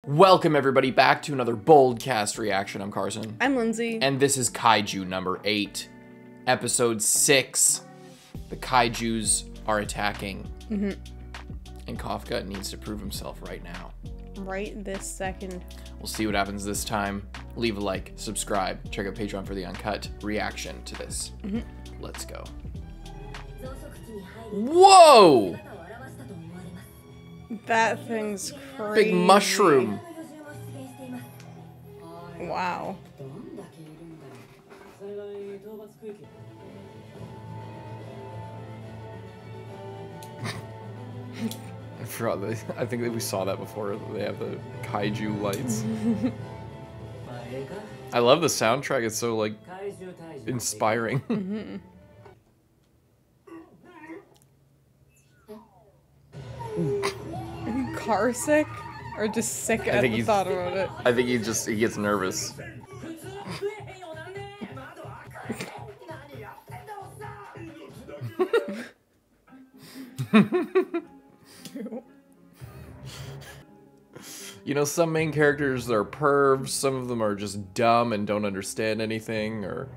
Welcome everybody back to another BOLDcast reaction. I'm Carson. I'm Lindsay. And this is Kaiju number 8, episode 6. The Kaijus are attacking. And Kafka needs to prove himself right now. Right this second. We'll see what happens this time. Leave a like, subscribe, check out Patreon for the uncut reaction to this. Let's go. Whoa! That thing's crazy. Big mushroom. Wow. I forgot that. I think that we saw that before. They have the kaiju lights. I love the soundtrack. It's so like inspiring. Car sick? Or just sick at the thought about it? I think he gets nervous. You know, some main characters are pervs, some of them are just dumb and don't understand anything, or,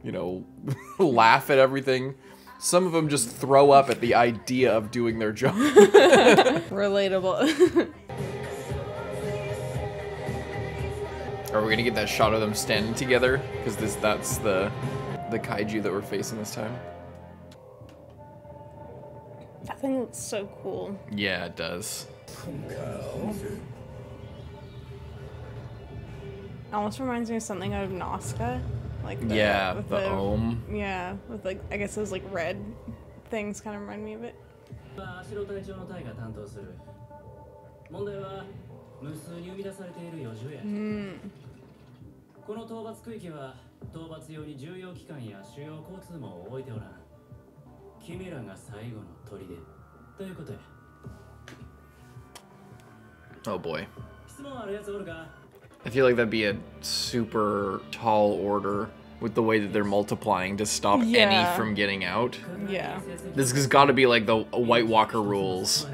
you know, laugh at everything. Some of them just throw up at the idea of doing their job. Relatable. Are we gonna get that shot of them standing together? Because that's the kaiju that we're facing this time. That thing looks so cool. Yeah, it does. Almost reminds me of something out of Nazca. Like the, yeah, with the Ohm. Yeah, with like, I guess those like red things kind of remind me of it. Oh boy. I feel like that'd be a super tall order with the way that they're multiplying to stop any from getting out. Yeah. This has got to be like the White Walker rules,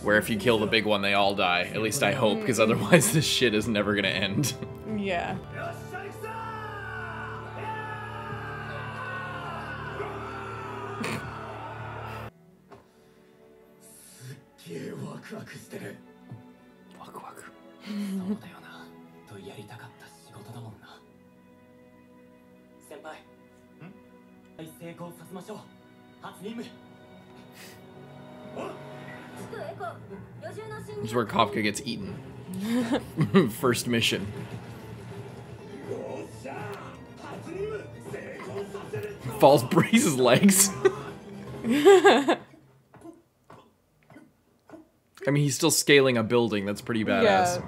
where if you kill the big one, they all die. At least I hope, because otherwise this shit is never gonna end. Yeah. This is where Kafka gets eaten. First mission. Falls, breaks his legs. I mean, he's still scaling a building. That's pretty badass. Yeah.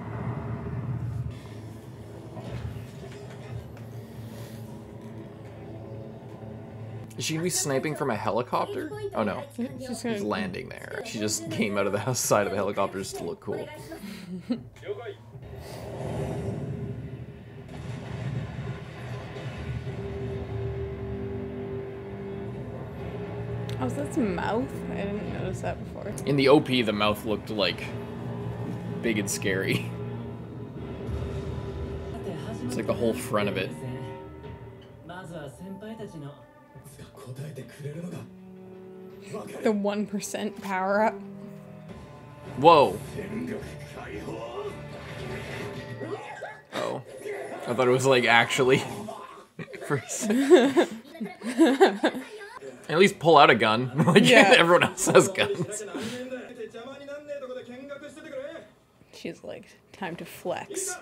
Is she gonna be sniping from a helicopter? Oh no, She's she's landing there. She just came out of the side of the helicopter just to look cool. Oh, is that some mouth? I didn't notice that before. In the OP, the mouth looked like big and scary. It's like the whole front of it. The 1% power up. Whoa. Oh. I thought it was like actually. At least pull out a gun. Like everyone else has guns. She's like, time to flex.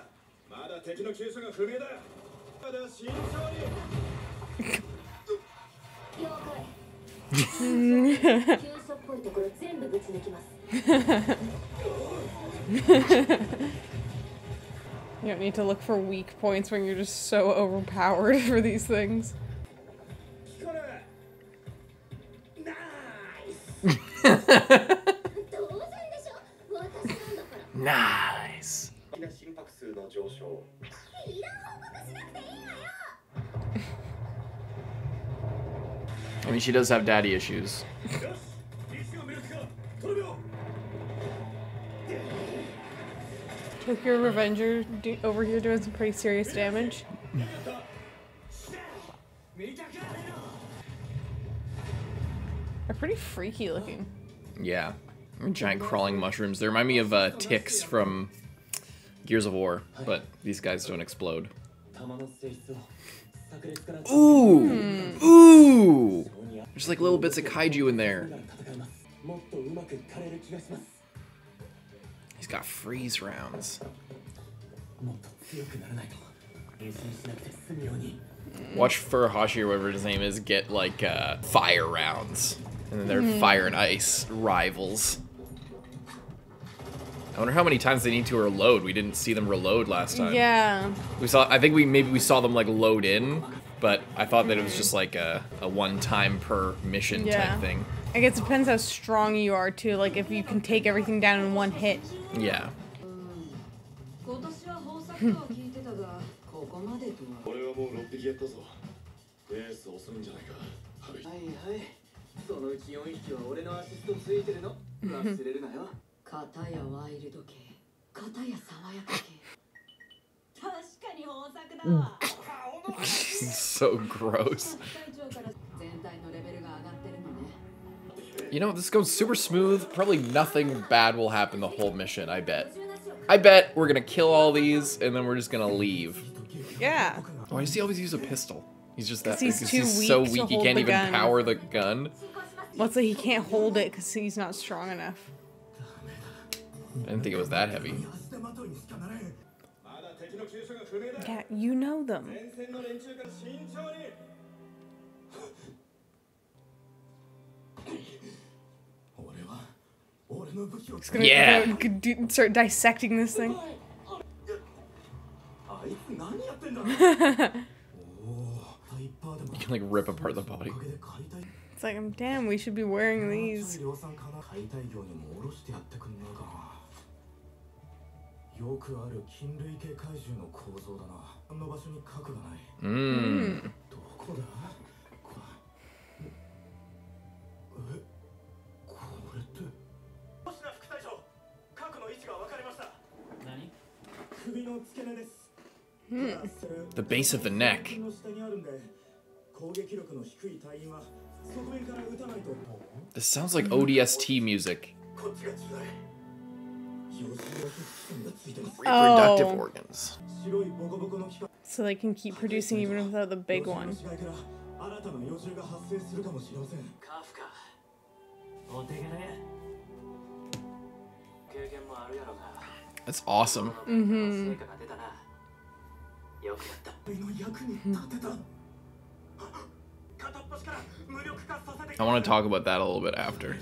You don't need to look for weak points when you're just so overpowered for these things. Nice. I mean, she does have daddy issues. With your Revenger over here doing some pretty serious damage. They're pretty freaky looking. Yeah. Giant crawling mushrooms. They remind me of ticks from Gears of War, but these guys don't explode. Ooh! Ooh! There's like little bits of kaiju in there. He's got freeze rounds. Watch Furuhashi or whatever his name is get like fire rounds. And then they're fire and ice rivals. I wonder how many times they need to reload. We didn't see them reload last time. Yeah. We saw. I think maybe we saw them like load in, but I thought that it was just like a one-time per mission type thing. I guess it depends how strong you are too. Like if you can take everything down in one hit. Yeah. So gross. You know, this goes super smooth. Probably nothing bad will happen the whole mission, I bet. I bet we're gonna kill all these and then we're just gonna leave. Yeah. Why does he always use a pistol? He's just that. He's too weak so to weak he hold can't the even gun. power the gun. Well, it's like he can't hold it because he's not strong enough. I didn't think it was that heavy. Yeah, you know them. He's gonna start dissecting this thing. You can like rip apart the body. It's like, damn, we should be wearing these. The base of the neck. This sounds like ODST music. Reproductive organs. So they can keep producing even without the big one. That's awesome. Mm-hmm. I want to talk about that a little bit after.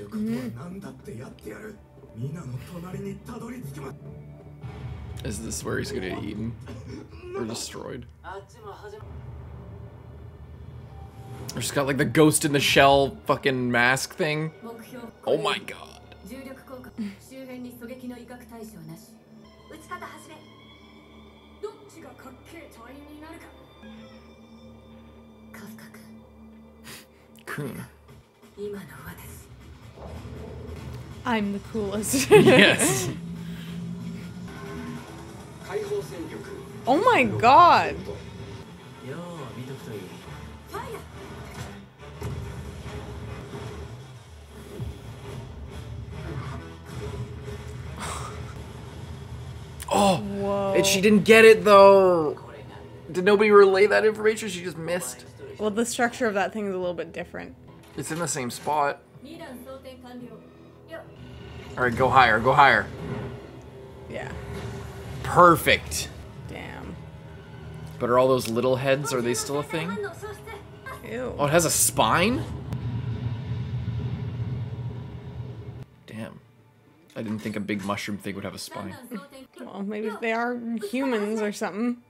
Is this where he's gonna get eaten or destroyed? Or just got like the Ghost in the Shell fucking mask thing. Oh my god. Coon. I'm the coolest. Yes. Oh my god. Oh, Whoa. and she didn't get it though. Did nobody relay that information? She just missed. Well, the structure of that thing is a little bit different. It's in the same spot. Alright, go higher, go higher. Yeah. Perfect. Damn. But are all those little heads, are they still a thing? Ew. Oh, it has a spine? Damn. I didn't think a big mushroom thing would have a spine. Well, maybe they are humans or something.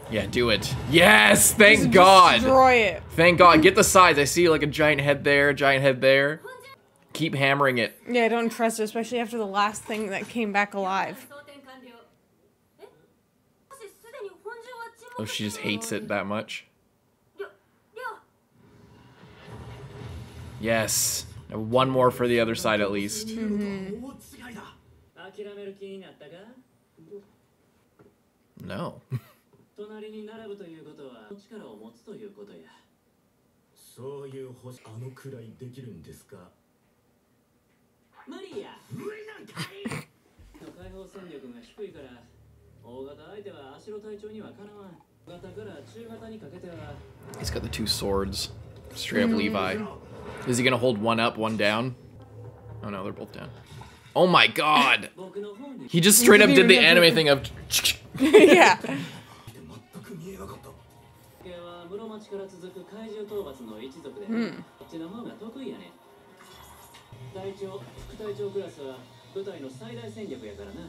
Yeah, do it. Yes! Thank Just God! Destroy it. Thank God. Get the sides. I see like a giant head there, a giant head there. Keep hammering it. Yeah, I don't trust it, especially after the last thing that came back alive. Oh, she just hates it that much. Yes. Now one more for the other side at least. Mm-hmm. No. 隣に並ぶということは力を持つということや。そういう星あのくらいできるんですか。無理や。無理なんかい。解放戦力が低いから、大型相手は足の隊長にはかなわん。型から中型にかけては。He's got the two swords. Straight up Levi. Is he gonna hold one up, one down? Oh no, they're both down. Oh my god! He just straight up did the anime thing of. Yeah. 室町から続く怪獣討伐の一族で、こっちの方が得意やね。隊長、副隊長クラスは部隊の最大戦力やからな。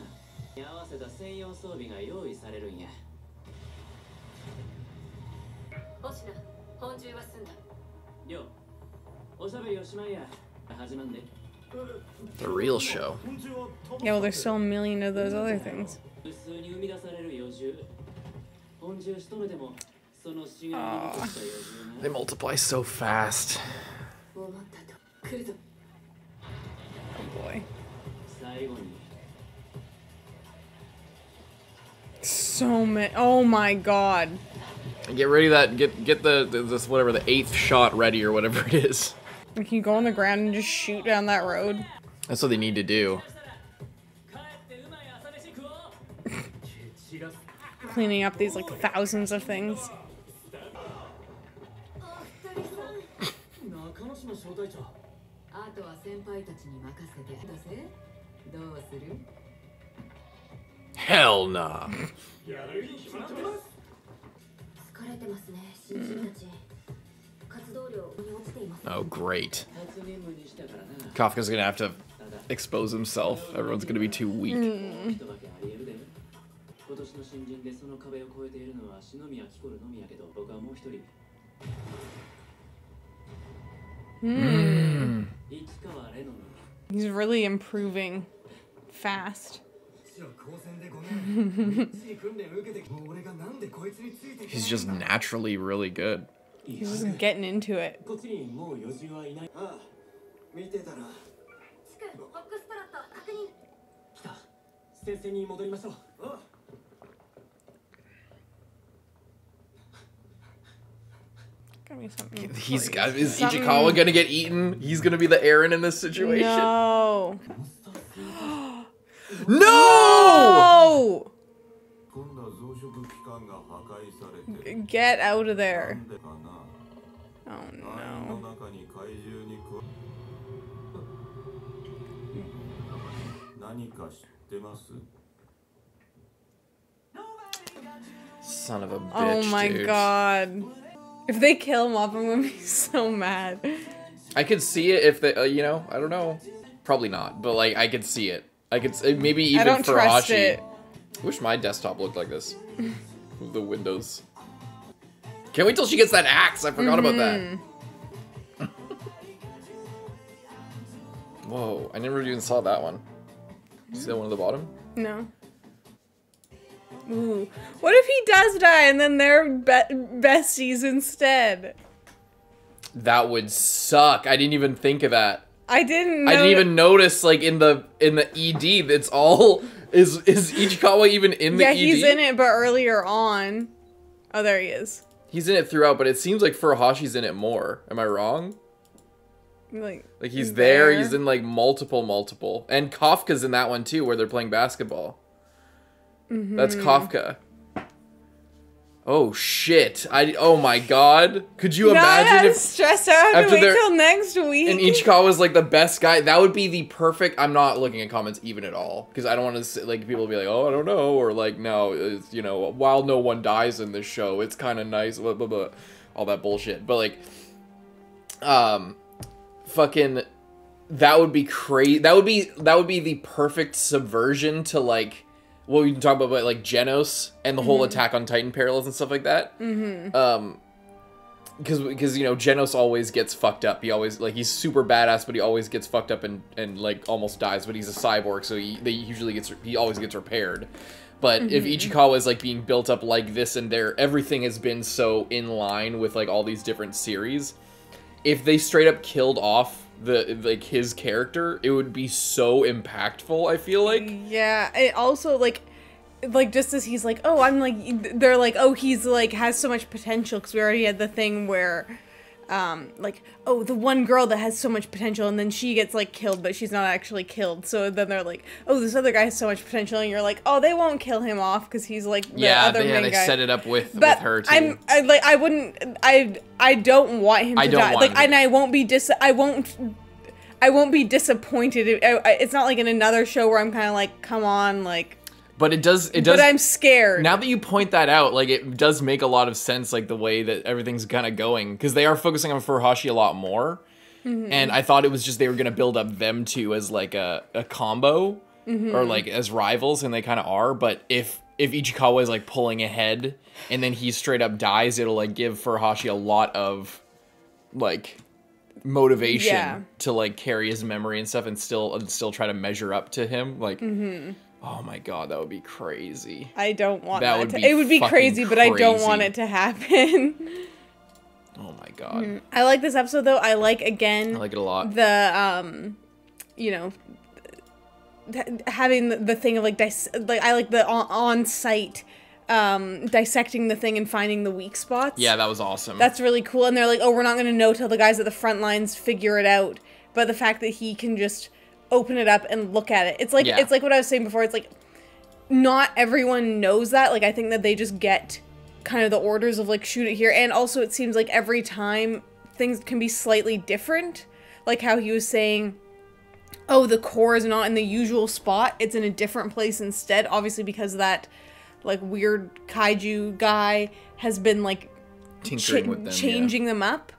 に合わせた専用装備が用意されるんや。星名、本獣は済んだ。よ、おしゃべりをしまいや。始まんで。The real show. Yeah, well, there's still a million of those other things. 普通に生み出される幼獣。本獣仕留めても。They multiply so fast. Oh boy. So many. Oh my god. Get ready that. Get this whatever the 8th shot ready or whatever it is. Can you go on the ground and just shoot down that road? That's what they need to do. Cleaning up these like thousands of things. Hell nah. Oh great. Kafka's gonna have to expose himself. Everyone's gonna be too weak. He's really improving fast. He's just naturally really good. He's just getting into it. Is Ichikawa gonna get eaten? He's gonna be the Eren in this situation. No. No! Get out of there. Oh no. Son of a bitch, oh my dude. god. If they kill him off, I'm gonna be so mad. I could see it if they, you know, I don't know. Probably not, but like, I could see it. I could, maybe even I don't for trust Hachi. it. I wish my desktop looked like this. With the windows. Can't wait till she gets that axe. I forgot about that. Whoa, I never even saw that one. See that one at the bottom? No. Ooh. What if he does die and then they're besties instead? That would suck. I didn't even think of that. I didn't even notice, like, in the ED, it's all... Is Ichikawa even in the ED? Yeah, he's in it, but earlier on... Oh, there he is. He's in it throughout, but it seems like Furuhashi's in it more. Am I wrong? Like he's there, he's in, like, multiple. And Kafka's in that one, too, where they're playing basketball. That's Kafka. Oh shit! Oh my god! Could you imagine if stressed out to wait till next week? And Ichikawa was like the best guy. That would be the perfect. I'm not looking at comments even at all because I don't want to like people be like, oh, I don't know, or like, no, it's, you know, while no one dies in this show, it's kind of nice, blah, blah, blah, all that bullshit. But like, fucking, that would be crazy. That would be the perfect subversion to like. Well, we can talk about like Genos and the whole Attack on Titan parallels and stuff like that. Because you know Genos always gets fucked up. He always he's super badass, but he always gets fucked up and like almost dies. But he's a cyborg, so he always gets repaired. But if Ichikawa is like being built up like this and there, everything has been so in line with like all these different series. If they straight up killed off his character, it would be so impactful, I feel like. Yeah, it also like like, just as he's like, oh, I'm like, they're like, oh, he's like, has so much potential, because we already had the thing where, like, oh, the one girl that has so much potential, and then she gets, like, killed, but she's not actually killed, so then they're like, oh, this other guy has so much potential, and you're like, oh, they won't kill him off, because he's, like, the other main guy. They set it up with her, too. I don't want him to die. Like, and I won't be disappointed. It's not like in another show where I'm kind of like, come on, like... But it does. But I'm scared. Now that you point that out, like, it does make a lot of sense, like, the way that everything's kind of going. Because they are focusing on Furuhashi a lot more. Mm-hmm. And I thought it was just they were going to build up them two as, like, a combo. Mm-hmm. Or, like, as rivals, and they kind of are. But if Ichikawa is, like, pulling ahead, and then he straight up dies, it'll, like, give Furuhashi a lot of, like... motivation to, like, carry his memory and stuff and still try to measure up to him, like, oh my god, that would be crazy. I don't want that. It would be crazy, but I don't want it to happen. Oh my god. I like this episode, though. I like it a lot. The, you know, having the thing of, like, I like the on-site dissecting the thing and finding the weak spots. Yeah, that was awesome. That's really cool. And they're like, oh, we're not going to know till the guys at the front lines figure it out. But the fact that he can just open it up and look at it. It's like it's like what I was saying before. It's like not everyone knows that. Like, I think that they just get kind of the orders of, like, shoot it here. And also it seems like every time things can be slightly different. Like how he was saying, oh, the core is not in the usual spot. It's in a different place instead. Obviously because of that, like, weird kaiju guy has been, like, tinkering with them, changing them up.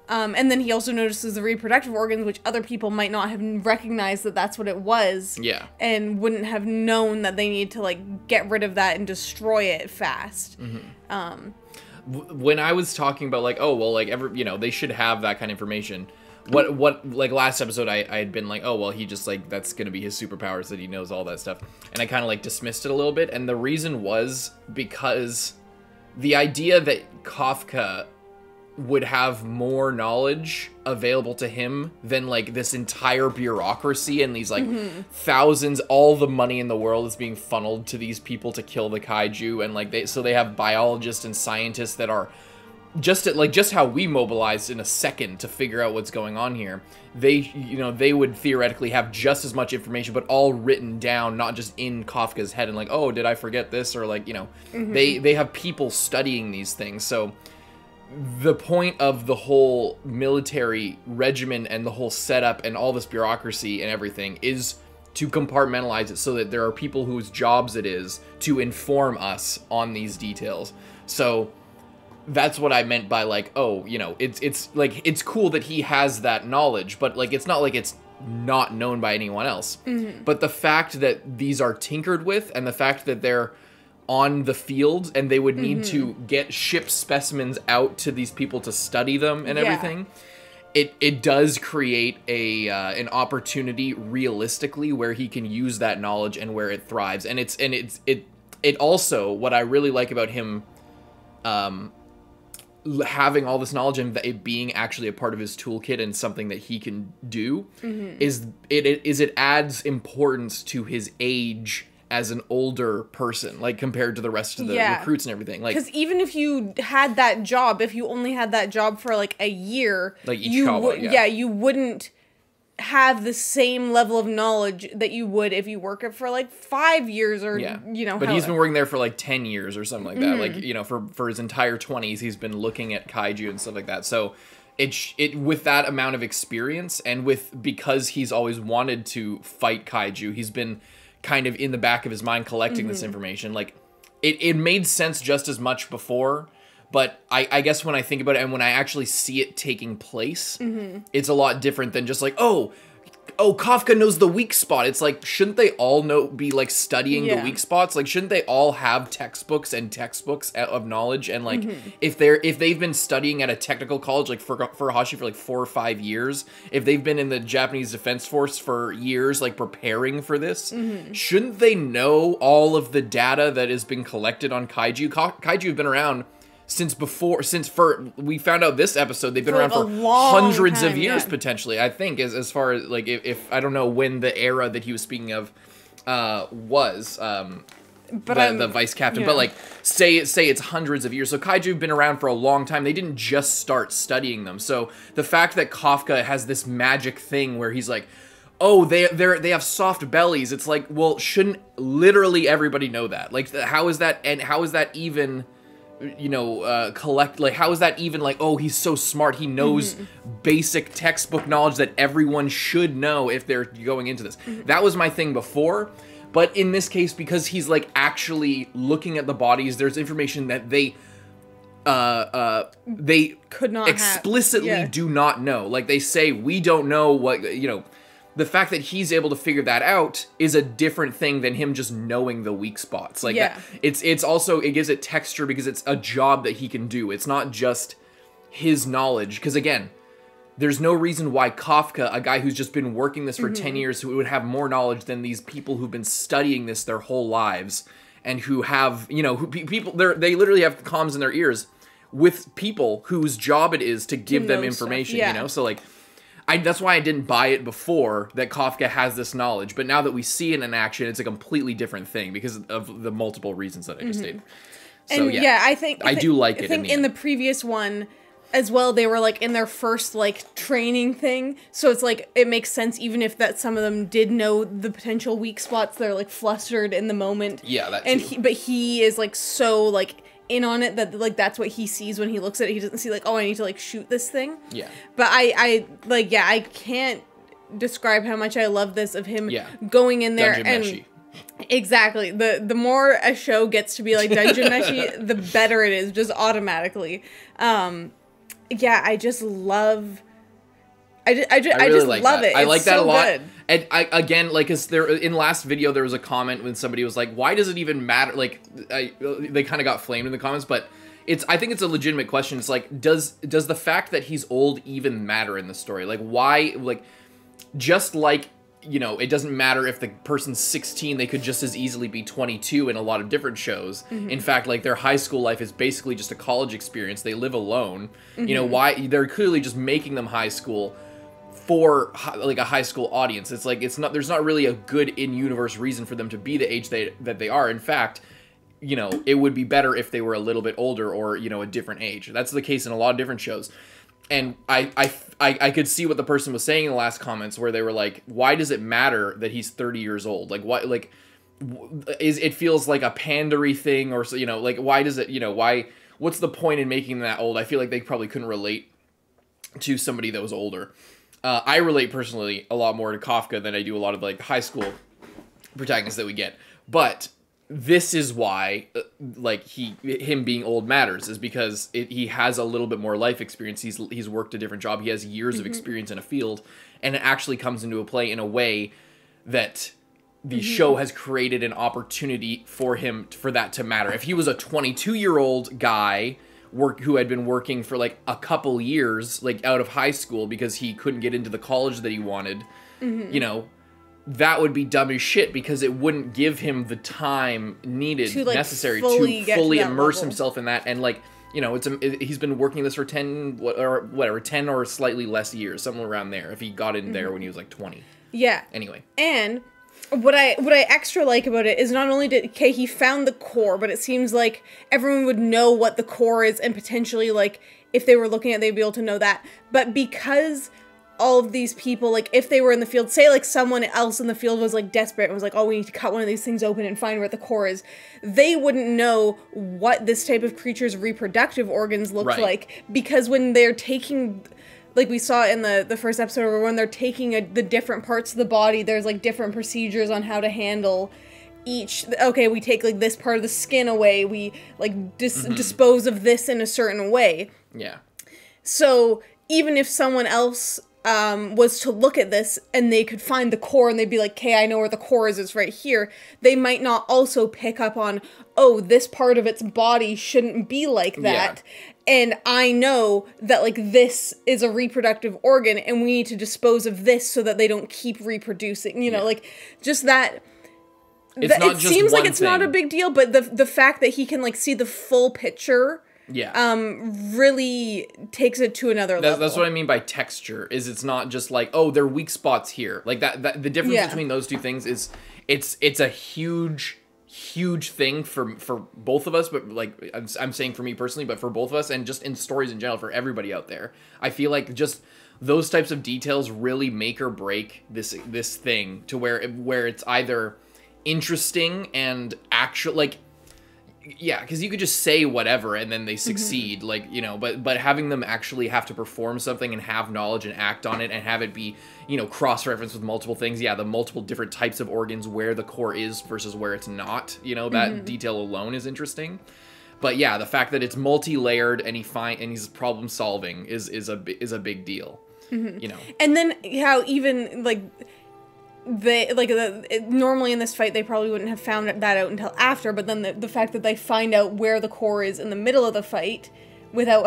And then he also notices the reproductive organs, which other people might not have recognized that that's what it was. Yeah. And wouldn't have known that they need to, like, get rid of that and destroy it fast. Mm-hmm. When I was talking about, like, oh, well, like, they should have that kind of information. What like, last episode, I had been like, oh, well, he just, like, that's gonna be his superpowers, that he knows all that stuff. And I kind of, like, dismissed it a little bit. And the reason was because the idea that Kafka would have more knowledge available to him than, like, this entire bureaucracy and these, like, thousands, all the money in the world is being funneled to these people to kill the kaiju, and, like, they have biologists and scientists that are just how we mobilized in a second to figure out what's going on here. They would theoretically have just as much information, but all written down, not just in Kafka's head and, like, oh, did I forget this? Or, like, they have people studying these things. So the point of the whole military regimen and the whole setup and all this bureaucracy and everything is to compartmentalize it so that there are people whose jobs it is to inform us on these details. So that's what I meant by, like, oh, it's like, it's cool that he has that knowledge, but, like, it's not like it's not known by anyone else. But the fact that these are tinkered with, and the fact that they're on the field and they would need to ship specimens out to these people to study them and everything, it does create an opportunity realistically where he can use that knowledge and where it thrives. And it also, what I really like about him having all this knowledge and it being actually a part of his toolkit and something that he can do is it adds importance to his age as an older person, like, compared to the rest of the recruits and everything. Like, because even if you had that job, if you only had that job for, like, a year, like Ichikawa, you wouldn't have the same level of knowledge that you would if you work it for, like, 5 years or, But he's been working there for, like, 10 years or something like that. Like, for his entire 20s, he's been looking at kaiju and stuff like that. So it with that amount of experience and because he's always wanted to fight kaiju, he's been kind of in the back of his mind collecting this information. Like, it made sense just as much before, but I guess when I think about it and when I actually see it taking place, it's a lot different than just like, oh, Kafka knows the weak spot. It's like, shouldn't they all be like studying the weak spots? Like, shouldn't they all have textbooks of knowledge? And like, if they've been studying at a technical college, like for Hashi for like 4 or 5 years, if they've been in the Japanese Defense Force for years, like preparing for this, shouldn't they know all of the data that has been collected on kaiju? Kaiju have been around since we found out this episode, they've been around for hundreds of years, potentially, I think, as far as, like, if I don't know when the era that he was speaking of was. the vice captain, but like say it's hundreds of years. So kaiju have been around for a long time. They didn't just start studying them. So the fact that Kafka has this magic thing where he's like, oh, they have soft bellies. It's like, well, shouldn't literally everybody know that? Like, how is that? And how is that even? How is that even like, oh, he's so smart, he knows basic textbook knowledge that everyone should know if they're going into this. That was my thing before, but in this case, because he's like actually looking at the bodies, there's information that they could not explicitly do not know. Like, they say, we don't know what, the fact that he's able to figure that out is a different thing than him just knowing the weak spots. Like, it's also, it gives it texture because it's a job that he can do. It's not just his knowledge. Because again, there's no reason why Kafka, a guy who's just been working this for 10 years, who would have more knowledge than these people who've been studying this their whole lives, and who have, they literally have comms in their ears with people whose job it is to give them information, So like, that's why I didn't buy it before, that Kafka has this knowledge. But now that we see it in action, it's a completely different thing because of the multiple reasons that I just stated. So, and I do like it. I think in the previous one as well, they were like in their first like training thing. So it's like, it makes sense even if that some of them did know the potential weak spots. They're like flustered in the moment. Yeah, that too. But he is like so like in on it that like that's what he sees when he looks at it. He doesn't see like, oh, I need to like shoot this thing. Yeah. But I can't describe how much I love this of him going in there Dungeon and Meshi. Exactly. The more a show gets to be like Dungeon Meshi, the better it is, just automatically. I just love. I just love it. I like that a lot. Good. And cause there in last video there was a comment when somebody was like, "Why does it even matter?" Like, they kind of got flamed in the comments, but I think it's a legitimate question. It's like, does the fact that he's old even matter in the story? Like, why? Like, just like, it doesn't matter if the person's 16; they could just as easily be 22 in a lot of different shows. In fact, like, their high school life is basically just a college experience. They live alone. Why they're clearly just making them high school for like a high school audience. It's like, there's not really a good in-universe reason for them to be the age that they are. In fact, it would be better if they were a little bit older or, a different age. That's the case in a lot of different shows. And I could see what the person was saying in the last comments, where they were like, why does it matter that he's 30 years old? Like, why, like, it feels like a pandery thing, or, like, why does it, what's the point in making them that old? I feel like they probably couldn't relate to somebody that was older. I relate personally a lot more to Kafka than I do a lot of like high school protagonists that we get. But this is why, like, him being old matters, is because he has a little bit more life experience. He's worked a different job. He has years of experience in a field, and it actually comes into a play in a way that the show has created an opportunity for that to matter. If he was a 22-year-old guy who had been working for like a couple years, like out of high school, because he couldn't get into the college that he wanted, that would be dumb as shit, because it wouldn't give him the time needed, necessary to fully immerse himself in that. And like, he's been working this for 10 or slightly less years, somewhere around there, if he got in there when he was like 20. Yeah. Anyway. And what I extra like about it is not only he found the core, but it seems like everyone would know what the core is, and potentially, like, if they were looking at it, they'd be able to know that. But because all of these people, like, if they were in the field, say, like, someone else in the field was, like, desperate and was like, oh, we need to cut one of these things open and find where the core is, they wouldn't know what this type of creature's reproductive organs looked like, because when they're taking... Like we saw in the first episode, where when they're taking the different parts of the body, there's like different procedures on how to handle each. Okay, we take like this part of the skin away. We like dispose of this in a certain way. Yeah. So even if someone else was to look at this and they could find the core and they'd be like, okay, I know where the core is, it's right here, they might not also pick up on, oh, this part of its body shouldn't be like that. Yeah. And I know that, like, this is a reproductive organ, and we need to dispose of this so that they don't keep reproducing. Like, just that... It seems like it's not a big deal, but the fact that he can, like, see the full picture... really takes it to another level. That's what I mean by texture, is it's not just like, oh, there are weak spots here. Like, that the difference between those two things is it's a huge huge thing for both of us, but like I'm saying for me personally, but for both of us, and just in stories in general for everybody out there. I feel like just those types of details really make or break this thing to where it's either interesting and actual, like, yeah, because you could just say whatever and then they succeed, like, you know, but having them actually have to perform something and have knowledge and act on it and have it be, you know, cross-referenced with multiple things, yeah, the multiple different types of organs, where the core is versus where it's not, you know, that detail alone is interesting. But yeah, the fact that it's multi-layered and he's problem solving is a big deal, you know. And then how even like normally in this fight they probably wouldn't have found that out until after, but then the fact that they find out where the core is in the middle of the fight without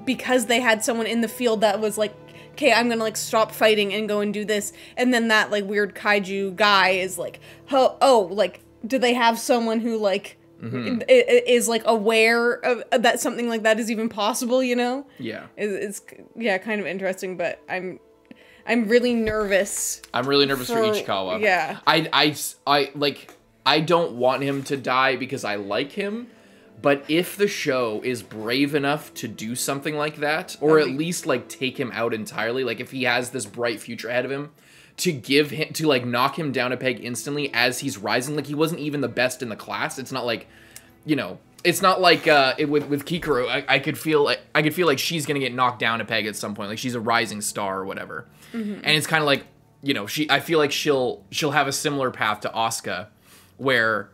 because they had someone in the field that was like, okay, I'm gonna like stop fighting and go and do this, and then that like weird kaiju guy is like, oh, like, do they have someone who like is like aware of that something like that is even possible, you know? Yeah. It's kind of interesting, but I'm really nervous. I'm really nervous for Ichikawa. Yeah. I don't want him to die because I like him, but if the show is brave enough to do something like that, or at least like take him out entirely, like if he has this bright future ahead of him, to like knock him down a peg instantly as he's rising, like he wasn't even the best in the class. It's not like, you know, it's not like with Kikuru. I could feel like she's gonna get knocked down a peg at some point, like she's a rising star or whatever. And it's kind of like, you know, I feel like she'll have a similar path to Asuka, where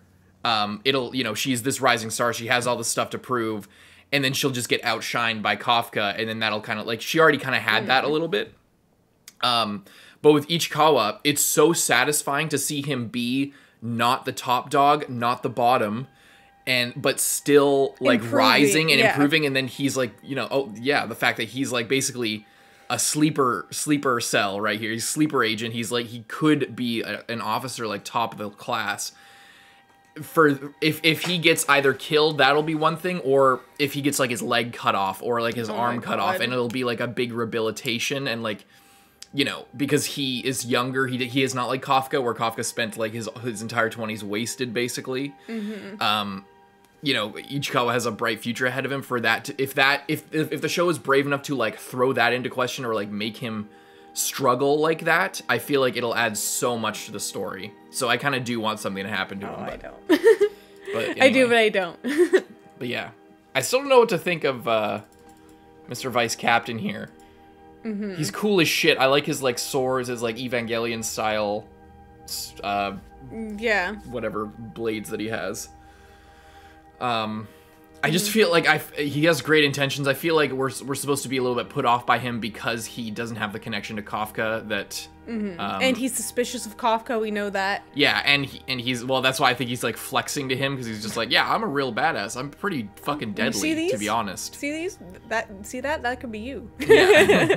it'll, you know, she's this rising star, she has all this stuff to prove, and then she'll just get outshined by Kafka, and then that'll kind of like, she already kind of had that a little bit. But with Ichikawa, it's so satisfying to see him be not the top dog, not the bottom, but still like rising and improving, and then he's like, you know, oh yeah, the fact that he's like basically a sleeper cell right here. He's a sleeper agent. He's like, he could be an officer, like top of the class. For if he gets either killed, that'll be one thing, or if he gets like his leg cut off or like his arm cut off, and it'll be like a big rehabilitation, and like, you know, because he is younger, he is not like Kafka, where Kafka spent like his entire 20s wasted basically. You know, Ichikawa has a bright future ahead of him for that. If the show is brave enough to like throw that into question or like make him struggle like that, I feel like it'll add so much to the story. So I kind of do want something to happen to him. I don't. But anyway. I do, but I don't. But yeah, I still don't know what to think of Mr. Vice Captain here. He's cool as shit. I like his like swords, his like Evangelion style, whatever blades that he has. I just feel like he has great intentions. I feel like we're supposed to be a little bit put off by him because he doesn't have the connection to Kafka that. And he's suspicious of Kafka. We know that. Yeah, and he's, well, that's why I think he's like flexing to him, because he's just like, yeah, I'm a real badass. I'm pretty fucking deadly, to be honest. See these? That could be you. Yeah.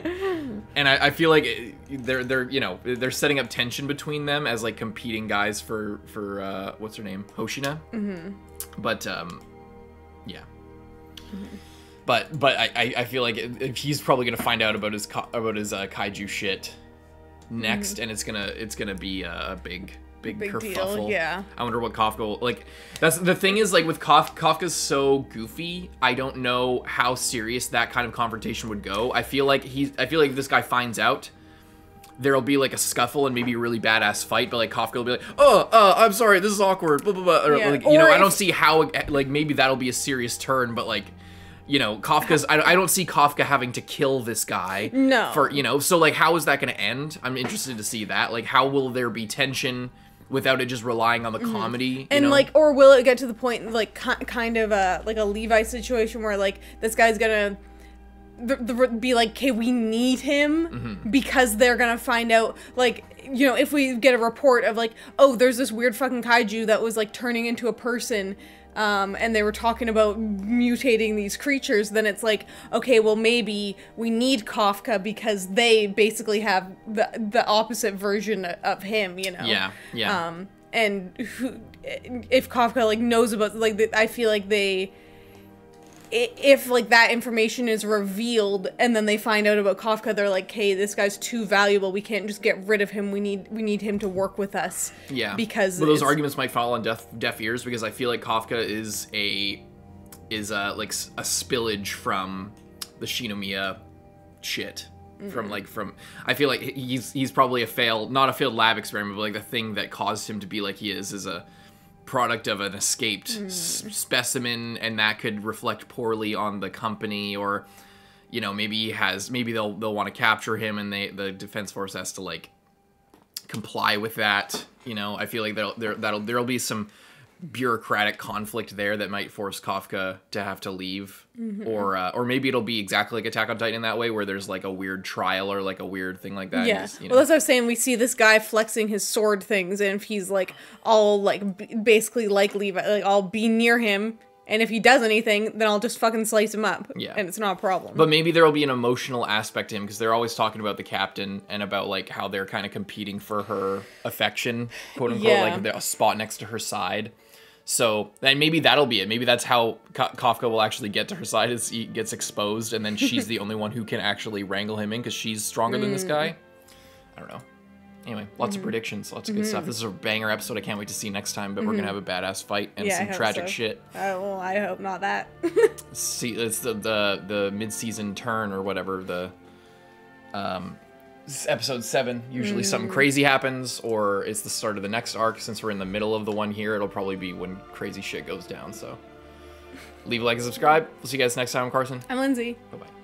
And I feel like they're you know, they're setting up tension between them as like competing guys for what's her name, Hoshina. But yeah. But I feel like he's probably gonna find out about his kaiju shit next, and it's gonna be a big kerfuffle. Deal, yeah. I wonder what Kafka will, like. That's the thing is, like, with Kafka's so goofy, I don't know how serious that kind of confrontation would go. I feel like if this guy finds out, there'll be like a scuffle and maybe a really badass fight, but like Kafka will be like, I'm sorry, this is awkward, blah blah blah. Or, like, you know, I don't see how, like, maybe that'll be a serious turn, but like, you know, Kafka's, I don't see Kafka having to kill this guy. No. For, you know, so like, how is that going to end? I'm interested to see that. Like, how will there be tension without it just relying on the comedy? And, you know? like, or will it get to the point, like, kind of like a Levi situation where, like, this guy's gonna be like, okay, we need him because they're gonna find out, like, you know, if we get a report of, like, oh, there's this weird fucking kaiju that was, like, turning into a person, and they were talking about mutating these creatures, then it's like, okay, well, maybe we need Kafka because they basically have the opposite version of him, you know? Yeah. And if Kafka, like, knows about, like, I feel like if like that information is revealed and then they find out about Kafka, they're like, hey, this guy's too valuable, we can't just get rid of him, we need him to work with us. Yeah, because those arguments might fall on deaf ears, because I feel like Kafka is like a spillage from the Shinomiya shit. I feel like he's probably not a failed lab experiment, but like the thing that caused him to be like he is a product of an escaped specimen, and that could reflect poorly on the company, or maybe they'll want to capture him, and the defense force has to like comply with that. I feel like there'll be some bureaucratic conflict there that might force Kafka to have to leave, or maybe it'll be exactly like Attack on Titan in that way, where there's like a weird trial or like a weird thing like that. Yeah, just, well, that's what I was saying. We see this guy flexing his sword things, and if he's like all like basically like Levi, like I'll be near him, and if he does anything, then I'll just fucking slice him up. Yeah, and it's not a problem. But maybe there'll be an emotional aspect to him, because they're always talking about the captain and about like how they're kind of competing for her affection, quote unquote, like the spot next to her side. So then maybe that'll be it. Maybe that's how Kafka will actually get to her side, is he gets exposed, and then she's the only one who can actually wrangle him in, because she's stronger than this guy. I don't know. Anyway, lots of predictions, lots of good stuff. This is a banger episode I can't wait to see next time, but we're going to have a badass fight and some tragic shit. Well, I hope not that. See, it's the mid-season turn or whatever, this is episode 7. Usually something crazy happens, or it's the start of the next arc. Since we're in the middle of the one here, it'll probably be when crazy shit goes down. So leave a like and subscribe. We'll see you guys next time. I'm Carson. I'm Lindsay. Bye-bye.